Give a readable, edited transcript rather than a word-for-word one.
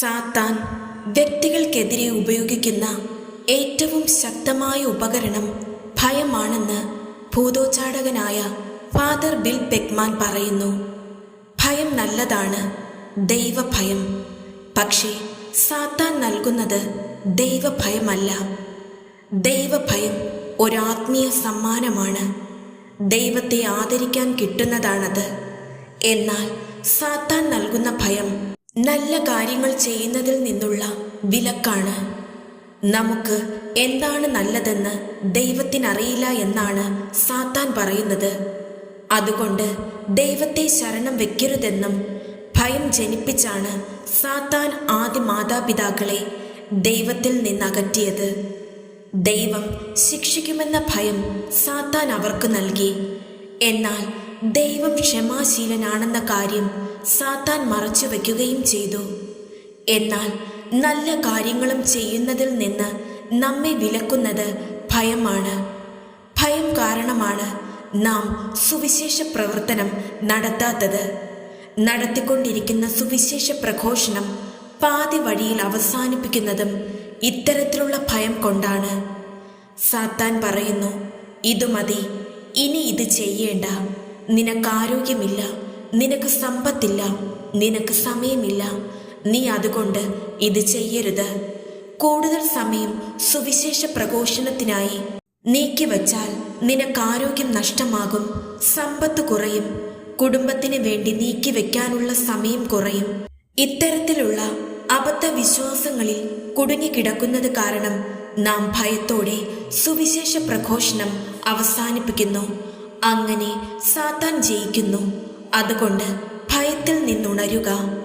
സാത്താൻ വ്യക്തികൾക്കെതിരെ ഉപയോഗിക്കുന്ന ഏറ്റവും ശക്തമായ ഉപകരണം ഭയമാണെന്ന് ഭൂതോച്ചാടകനായ ഫാദർ ബിൽ പെക്മാൻ പറയുന്നു. ഭയം നല്ലതാണ്, ദൈവഭയം. പക്ഷേ സാത്താൻ നൽകുന്നത് ദൈവഭയമല്ല. ദൈവഭയം ഒരാത്മീയ സമ്മാനമാണ്. ദൈവത്തെ ആദരിക്കാൻ കിട്ടുന്നതാണത്. എന്നാൽ സാത്താൻ നൽകുന്ന ഭയം നല്ല കാര്യങ്ങൾ ചെയ്യുന്നതിൽ നിന്നുള്ള വിലക്കാണ്. നമുക്ക് എന്താണ് നല്ലതെന്ന് ദൈവത്തിനറിയില്ല എന്നാണ് സാത്താൻ പറയുന്നത്. അതുകൊണ്ട് ദൈവത്തെ ശരണം വെക്കരുതെന്നും ഭയം ജനിപ്പിച്ചാണ് സാത്താൻ ആദ്യ മാതാപിതാക്കളെ ദൈവത്തിൽ നിന്നകറ്റിയത്. ദൈവം ശിക്ഷിക്കുമെന്ന ഭയം സാത്താൻ അവർക്ക് നൽകി. എന്നാൽ ദൈവം ക്ഷമാശീലനാണെന്ന കാര്യം സാത്താൻ മറച്ചു വയ്ക്കുകയും ചെയ്തു. എന്നാൽ നല്ല കാര്യങ്ങളും ചെയ്യുന്നതിൽ നിന്ന് നമ്മെ വിലക്കുന്നത് ഭയമാണ്. ഭയം കാരണമാണ് നാം സുവിശേഷ പ്രവർത്തനം നടത്താത്തത്. നടത്തിക്കൊണ്ടിരിക്കുന്ന സുവിശേഷ പ്രഘോഷണം പാതി വഴിയിൽ അവസാനിപ്പിക്കുന്നതും ഇത്തരത്തിലുള്ള ഭയം കൊണ്ടാണ്. സാത്താൻ പറയുന്നു, ഇതു മതി, ഇനി ഇത് ചെയ്യേണ്ട, നിനക്ക് ആരോഗ്യമില്ല, നിനക്ക് സമ്പത്തില്ല, നിനക്ക് സമയമില്ല, നീ അതുകൊണ്ട് ഇത് ചെയ്യരുത്. കൂടുതൽ സമയം സുവിശേഷ പ്രഘോഷണത്തിനായി നീക്കിവച്ചാൽ നിനക്ക് ആരോഗ്യം നഷ്ടമാകും, സമ്പത്ത് കുറയും, കുടുംബത്തിന് വേണ്ടി നീക്കിവെക്കാനുള്ള സമയം കുറയും. ഇത്തരത്തിലുള്ള അബദ്ധവിശ്വാസങ്ങളിൽ കുടുങ്ങിക്കിടക്കുന്നത് കാരണം നാം ഭയത്തോടെ സുവിശേഷ പ്രഘോഷണം അവസാനിപ്പിക്കുന്നു. അങ്ങനെ സാത്താൻ ജയിക്കുന്നു. അതുകൊണ്ട് ഭയത്തിൽ നിന്നുണരുക.